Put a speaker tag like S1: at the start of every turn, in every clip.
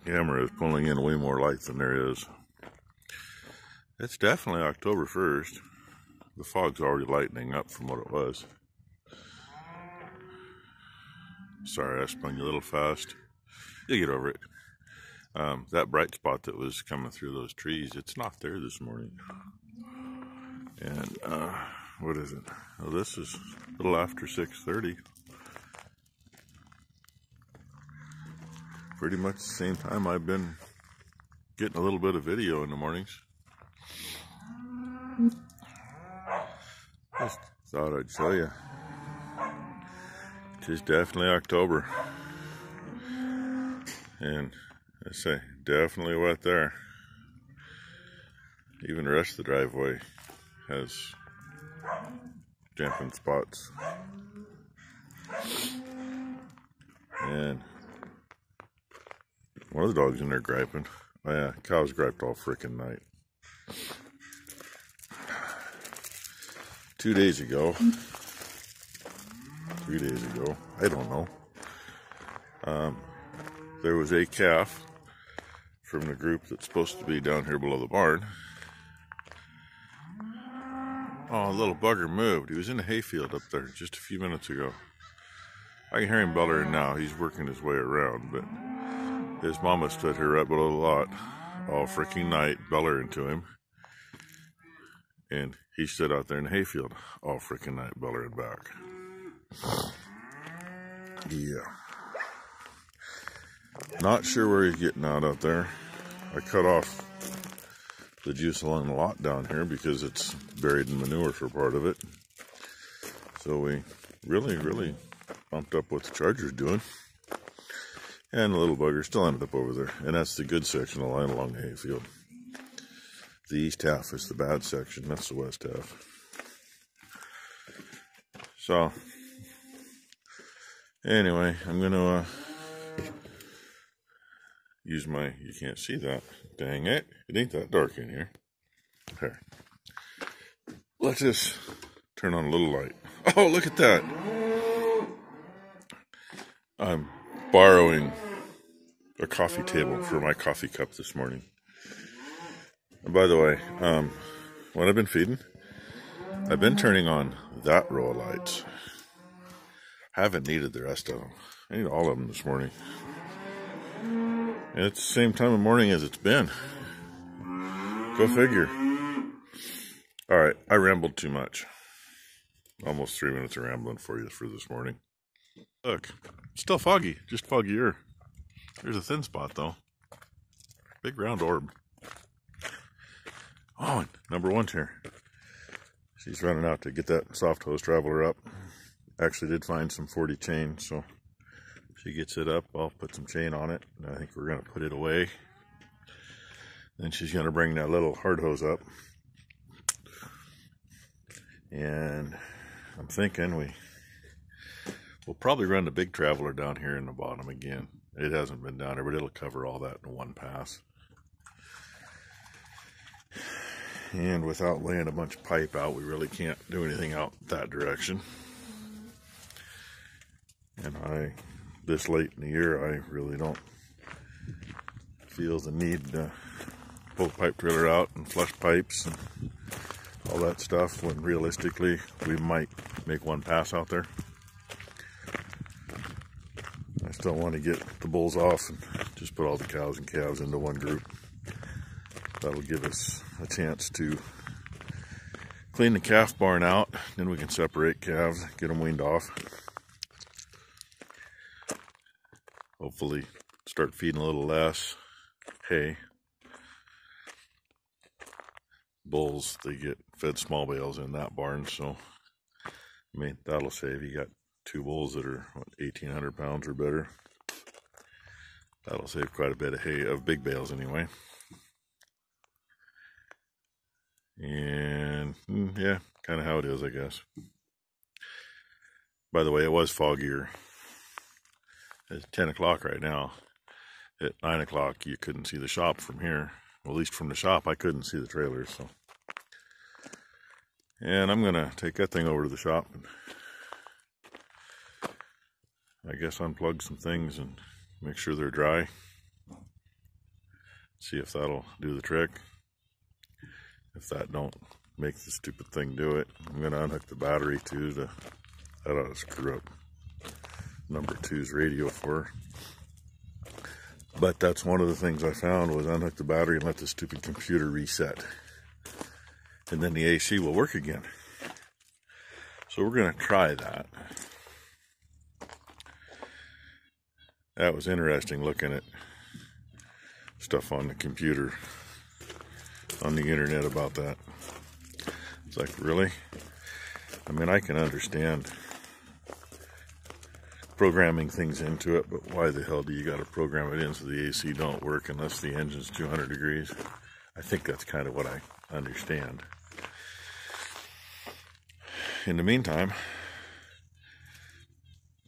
S1: camera is pulling in way more light than there is. It's definitely October 1st. The fog's already lightening up from what it was. Sorry, I spun you a little fast. You'll get over it. That bright spot that was coming through those trees, it's not there this morning. And what is it? Oh, this is a little after 6:30. Pretty much the same time I've been getting a little bit of video in the mornings. Just thought I'd show you. It is definitely October. And I say, definitely wet there. Even the rest of the driveway has damping spots. And one of the dogs in there griping. Oh yeah, cows griped all frickin' night. 2 days ago, 3 days ago, I don't know. There was a calf from the group that's supposed to be down here below the barn. Oh, a little bugger moved. He was in the hayfield up there just a few minutes ago. I can hear him bellering now. He's working his way around, but his mama stood here right below the lot all freaking night bellering to him. And he stood out there in the hayfield all freaking night bellering back. Yeah. Not sure where he's getting out there. I cut off the juice along the lot down here because it's buried in manure for part of it. So we really bumped up what the charger's doing. And the little bugger still ended up over there. And that's the good section of the line along the hayfield. The east half is the bad section. That's the west half. So, anyway, I'm going to use my, you can't see that. Dang it. It ain't that dark in here. Here. Let's just turn on a little light. Oh, look at that. I'm borrowing a coffee table for my coffee cup this morning. And by the way, when I've been feeding, I've been turning on that row of lights. I haven't needed the rest of them. I need all of them this morning. And it's the same time of morning as it's been. Go figure. Alright, I rambled too much. Almost 3 minutes of rambling for you for this morning. Look, it's still foggy, just foggier. There's a thin spot though. Big round orb. Oh, and number one's here. She's running out to get that soft hose traveler up. Actually did find some 40 chain, so if she gets it up, I'll put some chain on it. And I think we're going to put it away. Then she's going to bring that little hard hose up. And I'm thinking we'll probably run the big traveler down here in the bottom again. It hasn't been down there, but it'll cover all that in one pass. And without laying a bunch of pipe out, we really can't do anything out that direction. And this late in the year, I really don't feel the need to pull the pipe trailer out and flush pipes and all that stuff, when realistically we might make one pass out there. I still want to get the bulls off and just put all the cows and calves into one group. That'll give us a chance to clean the calf barn out, then we can separate calves, get them weaned off. Hopefully start feeding a little less hay. Bulls, they get fed small bales in that barn, so I mean, that'll save. You got 2 bulls that are what, 1,800 pounds or better. That'll save quite a bit of hay, of big bales anyway. And yeah, kind of how it is, I guess. By the way, it was foggier. It's 10 o'clock right now. At 9 o'clock, you couldn't see the shop from here. Well, at least from the shop, I couldn't see the trailers. So, and I'm gonna take that thing over to the shop and I guess unplug some things and make sure they're dry. See if that'll do the trick. If that don't make the stupid thing do it, I'm gonna unhook the battery too. That ought to screw up number 2's radio for her. But that's one of the things I found, was unhook the battery and let the stupid computer reset. And then the AC will work again. So we're gonna try that. That was interesting, looking at stuff on the computer, on the internet about that. It's like, really? I mean, I can understand programming things into it, but why the hell do you got to program it in so the AC don't work unless the engine's 200 degrees? I think that's kind of what I understand. In the meantime,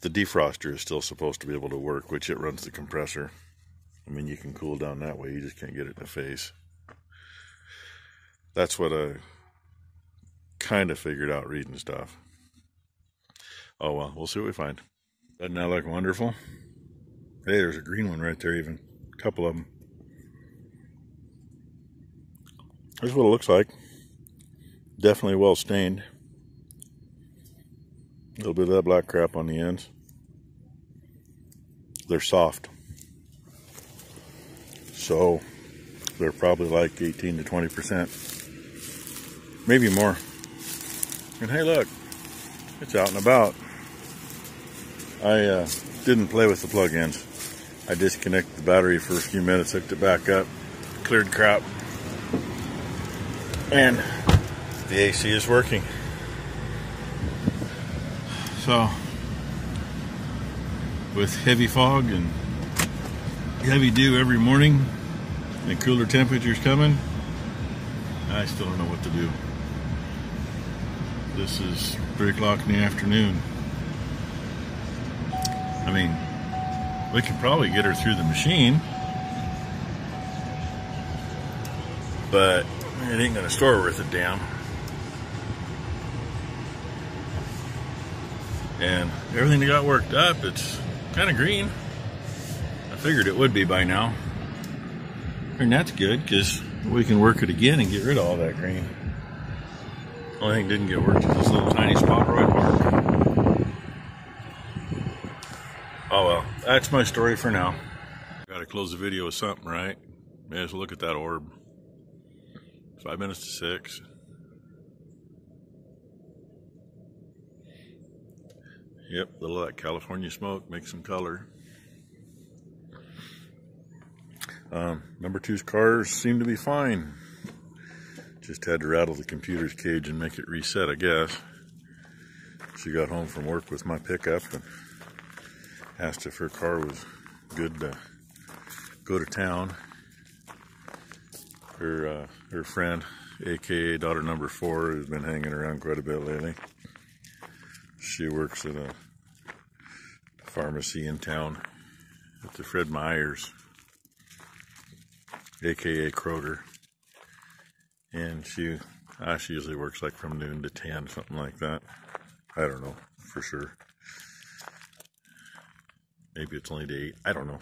S1: the defroster is still supposed to be able to work, which it runs the compressor. I mean, you can cool down that way, you just can't get it in the face. That's what I kind of figured out reading stuff. Oh well, we'll see what we find. Doesn't that look wonderful? Hey, there's a green one right there, even a couple of them. Here's what it looks like. Definitely well stained. A little bit of that black crap on the ends. They're soft. So they're probably like 18 to 20%. Maybe more. And hey, look, it's out and about. I didn't play with the plug-ins. I disconnected the battery for a few minutes, hooked it back up, cleared crap, and the AC is working. So, with heavy fog and heavy dew every morning and cooler temperatures coming, I still don't know what to do. This is 3 o'clock in the afternoon. I mean, we could probably get her through the machine, but it ain't gonna store worth a damn. And everything that got worked up, it's kind of green. I figured it would be by now. And that's good, because we can work it again and get rid of all that green. Only thing that didn't get worked is this little tiny spot where I park. Oh well, that's my story for now. Gotta close the video with something, right? May as well look at that orb. 5 minutes to 6. Yep, a little of that California smoke makes some color. Number 2's cars seem to be fine. Just had to rattle the computer's cage and make it reset, I guess. She got home from work with my pickup and asked if her car was good to go to town. Her friend, aka daughter number 4, who's been hanging around quite a bit lately. She works at a pharmacy in town at the Fred Meyer's, aka Kroger. And she usually works like from noon to 10, something like that. I don't know for sure. Maybe it's only to 8. I don't know.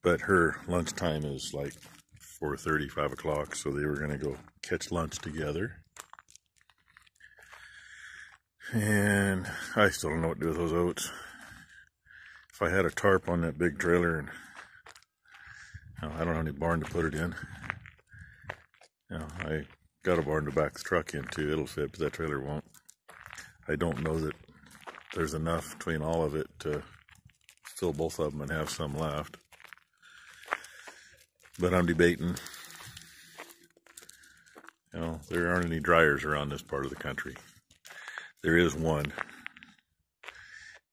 S1: But her lunchtime is like 4:30, 5 o'clock, so they were going to go catch lunch together. And I still don't know what to do with those oats. If I had a tarp on that big trailer, and I don't have any barn to put it in. I got a barn to back the truck into. It'll fit, but that trailer won't. I don't know that there's enough between all of it to fill both of them and have some left. But I'm debating. There aren't any dryers around this part of the country. There is one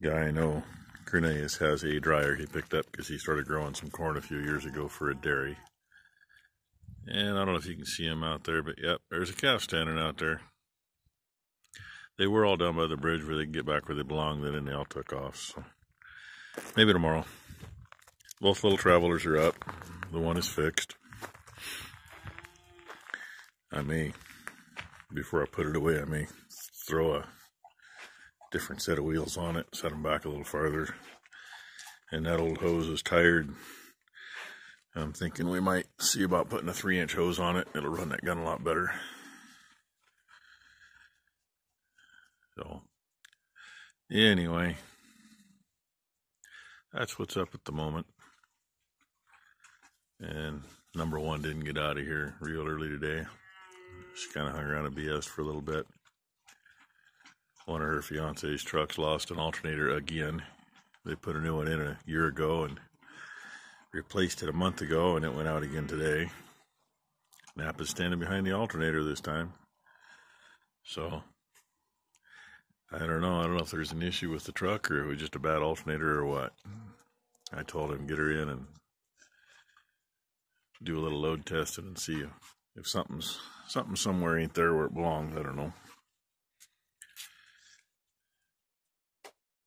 S1: guy I know, Cornelius, has a dryer he picked up because he started growing some corn a few years ago for a dairy. And I don't know if you can see him out there, but yep, there's a calf standing out there. They were all down by the bridge where they can get back where they belong, then they all took off. So maybe tomorrow. Both little travelers are up. The one is fixed. I may, before I put it away, I may throw a different set of wheels on it, set them back a little farther. And that old hose is tired. I'm thinking we might see about putting a 3-inch hose on it. It'll run that gun a lot better. So, anyway, that's what's up at the moment. And number one didn't get out of here real early today. She kind of hung around and BS for a little bit. One of her fiance's trucks lost an alternator again. They put a new one in a year ago and replaced it a month ago, and it went out again today. Napa's standing behind the alternator this time. So, I don't know. I don't know if there's an issue with the truck or if it was just a bad alternator or what. I told him get her in and do a little load testing and see if something somewhere ain't there where it belongs. I don't know.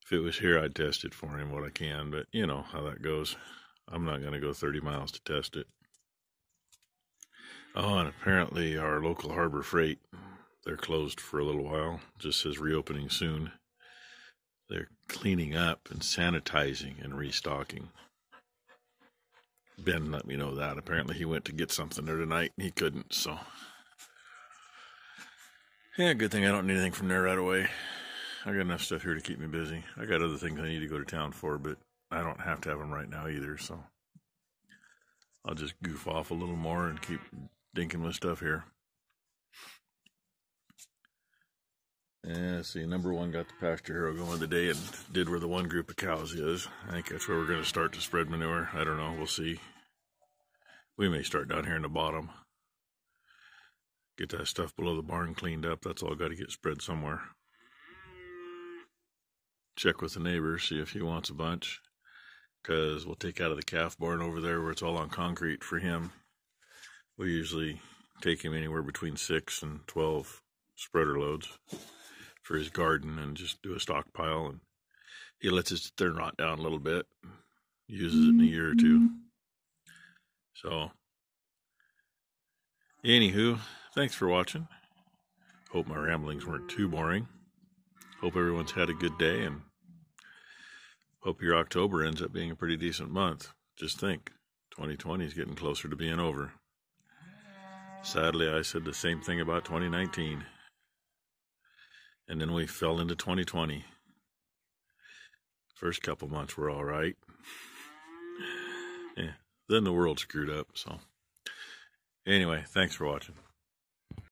S1: If it was here, I'd test it for him what I can, but you know how that goes. I'm not going to go 30 miles to test it. Oh, and apparently our local Harbor Freight, they're closed for a little while. Just says reopening soon. They're cleaning up and sanitizing and restocking. Ben let me know that. Apparently he went to get something there tonight and he couldn't, so. Yeah, good thing I don't need anything from there right away. I got enough stuff here to keep me busy. I got other things I need to go to town for, but I don't have to have them right now either, so I'll just goof off a little more and keep dinking with stuff here. Yeah, see, number one got the pasture hero going today and did where the one group of cows is. I think that's where we're going to start to spread manure. I don't know. We'll see. We may start down here in the bottom. Get that stuff below the barn cleaned up. That's all got to get spread somewhere. Check with the neighbor, see if he wants a bunch. Because we'll take out of the calf barn over there where it's all on concrete for him. We usually take him anywhere between 6 and 12 spreader loads for his garden and just do a stockpile. And he lets it sit there and rot down a little bit. Uses it in a year or two. So, anywho, thanks for watching. Hope my ramblings weren't too boring. Hope everyone's had a good day, and hope your October ends up being a pretty decent month. Just think, 2020 is getting closer to being over. Sadly, I said the same thing about 2019. And then we fell into 2020. First couple months were all right. Yeah, then the world screwed up, so. Anyway, thanks for watching.